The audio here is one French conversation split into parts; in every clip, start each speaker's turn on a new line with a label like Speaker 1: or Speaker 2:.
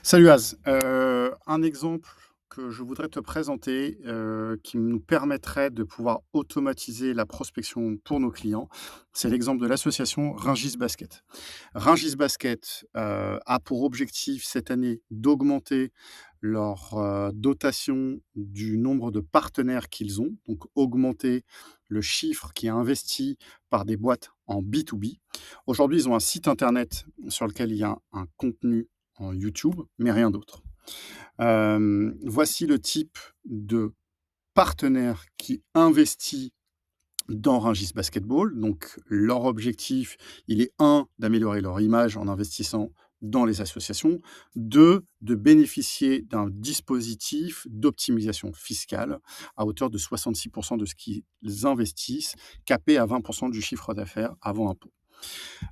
Speaker 1: Salut Az. Un exemple que je voudrais te présenter, qui nous permettrait de pouvoir automatiser la prospection pour nos clients, c'est l'exemple de l'association Rungis Basket. Rungis Basket, a pour objectif cette année d'augmenter leur, dotation du nombre de partenaires qu'ils ont, donc augmenter le chiffre qui est investi par des boîtes en B2B. Aujourd'hui, ils ont un site internet sur lequel il y a un contenu en YouTube, mais rien d'autre. Voici le type de partenaire qui investit dans Rungis Basketball. Donc leur objectif, il est un d'améliorer leur image en investissant dans les associations, 2 de bénéficier d'un dispositif d'optimisation fiscale à hauteur de 66 de ce qu'ils investissent, capé à 20 du chiffre d'affaires avant impôt.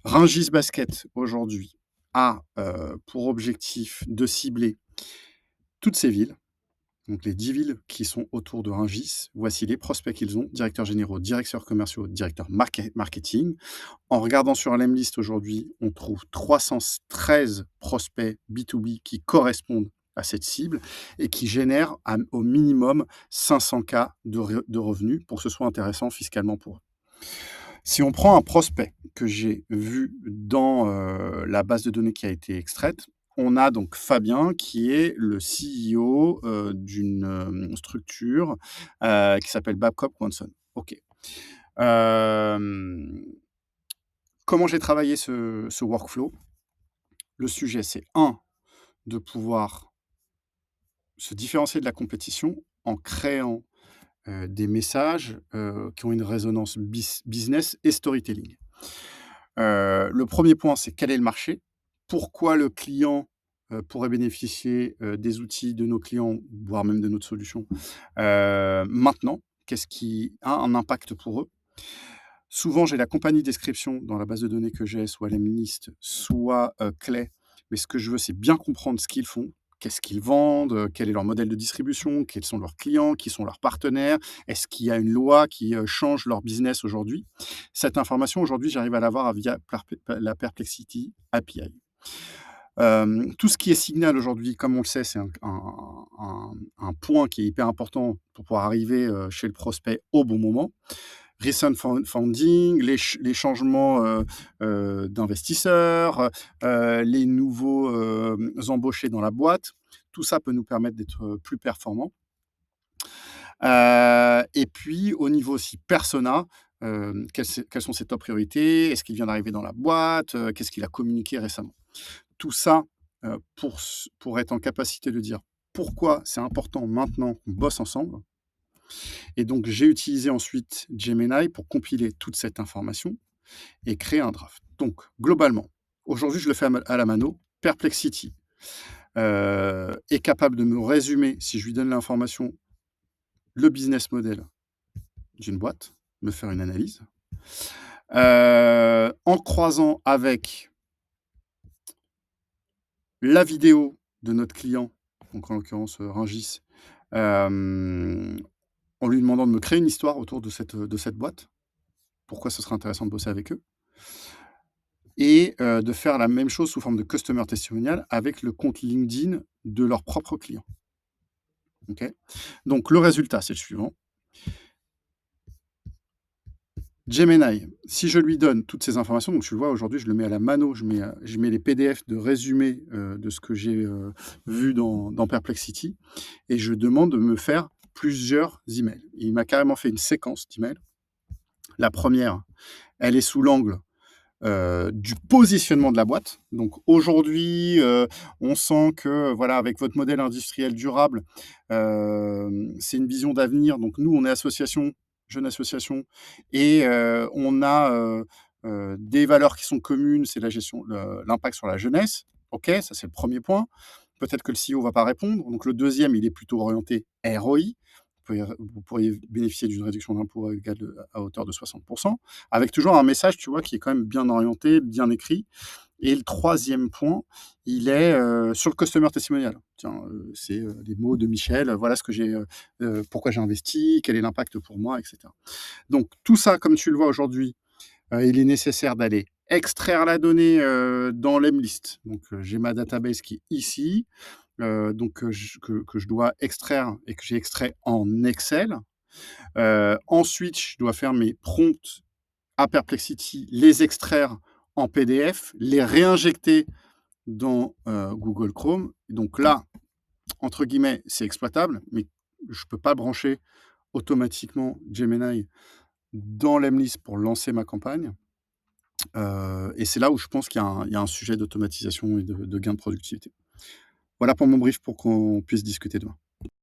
Speaker 1: Rungis Basket, aujourd'hui, a, pour objectif de cibler toutes ces villes, donc les 10 villes qui sont autour de Rungis. Voici les prospects qu'ils ont: directeurs généraux, directeurs commerciaux, directeurs marketing. En regardant sur Lemlist aujourd'hui, on trouve 313 prospects B2B qui correspondent à cette cible et qui génèrent au minimum 500 K de revenus pour que ce soit intéressant fiscalement pour eux. Si on prend un prospect que j'ai vu dans, la base de données qui a été extraite, on a donc Fabien qui est le CEO, d'une, structure, qui s'appelle Babcock Wanson. OK. Hem, Comment j'ai travaillé ce workflow? Le sujet, c'est un de pouvoir se différencier de la compétition en créant, des messages, qui ont une résonance business et storytelling. Le premier point, c'est quel est le marché? Pourquoi le client, pourrait bénéficier, des outils de nos clients, voire même de notre solution, maintenant? Qu'est-ce qui a un impact pour eux? Souvent, j'ai la compagnie description dans la base de données que j'ai, soit Lemlist, soit, Clay. Mais ce que je veux, c'est bien comprendre ce qu'ils font, qu'est-ce qu'ils vendent, quel est leur modèle de distribution, quels sont leurs clients, qui sont leurs partenaires. Est-ce qu'il y a une loi qui, change leur business aujourd'hui? Cette information, aujourd'hui, j'arrive à l'avoir via la Perplexity API. Tout ce qui est signal aujourd'hui, comme on le sait, c'est un point qui est hyper important pour pouvoir arriver, chez le prospect au bon moment. Recent funding, les changements, d'investisseurs, les nouveaux, embauchés dans la boîte. Tout ça peut nous permettre d'être, plus performants. Et puis au niveau aussi persona, quelles sont ses top priorités? Est-ce qu'il vient d'arriver dans la boîte? Qu'est-ce qu'il a communiqué récemment? Tout ça, pour être en capacité de dire pourquoi c'est important maintenant qu'on bosse ensemble. Et donc j'ai utilisé ensuite Gemini pour compiler toute cette information et créer un draft. Donc globalement, aujourd'hui je le fais à la mano. Perplexity, est capable de me résumer, si je lui donne l'information, le business model d'une boîte, me faire une analyse. En croisant avec la vidéo de notre client, donc en l'occurrence, Rungis, hem, en lui demandant de me créer une histoire autour de cette boîte. Pourquoi ce serait intéressant de bosser avec eux? Et de faire la même chose sous forme de customer testimonial avec le compte LinkedIn de leurs propres clients. OK? Donc le résultat, c'est le suivant: Gemini, si je lui donne toutes ces informations, donc tu le vois aujourd'hui, je le mets à la mano, je mets les PDF de résumé, de ce que j'ai, vu dans Perplexity, et je demande de me faire plusieurs emails. Il m'a carrément fait une séquence d'emails. La première, elle est sous l'angle, du positionnement de la boîte. Donc aujourd'hui, on sent que, voilà, avec votre modèle industriel durable, c'est une vision d'avenir. Donc nous, on est association, jeune association, et on a, des valeurs qui sont communes, c'est la gestion, l'impact sur la jeunesse. OK, ça c'est le premier point. Peut-être que le CEO va pas répondre. Donc le deuxième, il est plutôt orienté ROI. Vous pourriez bénéficier d'une réduction d'impôt égale à hauteur de 60, avec toujours un message, tu vois, qui est quand même bien orienté, bien écrit. Et le troisième point, il est, sur le customer testimonial. Tiens, c'est, les mots de Michel, voilà ce que j'ai, pourquoi j'ai investi, quel est l'impact pour moi, et cetera. Donc tout ça, comme tu le vois aujourd'hui, il est nécessaire d'aller extraire la donnée, dans l'Emlist. Donc, j'ai ma database qui est ici, donc, que je dois extraire et que j'ai extrait en Excel. Ensuite, je dois faire mes prompts à Perplexity, les extraire en PDF, les réinjecter dans, Google Chrome. Donc là, entre guillemets, «c'est exploitable», mais je peux pas brancher automatiquement Gemini dans l'Emlist pour lancer ma campagne. Et c'est là où je pense qu'il y a un sujet d'automatisation et de gain de productivité. Voilà pour mon brief pour qu'on puisse discuter demain.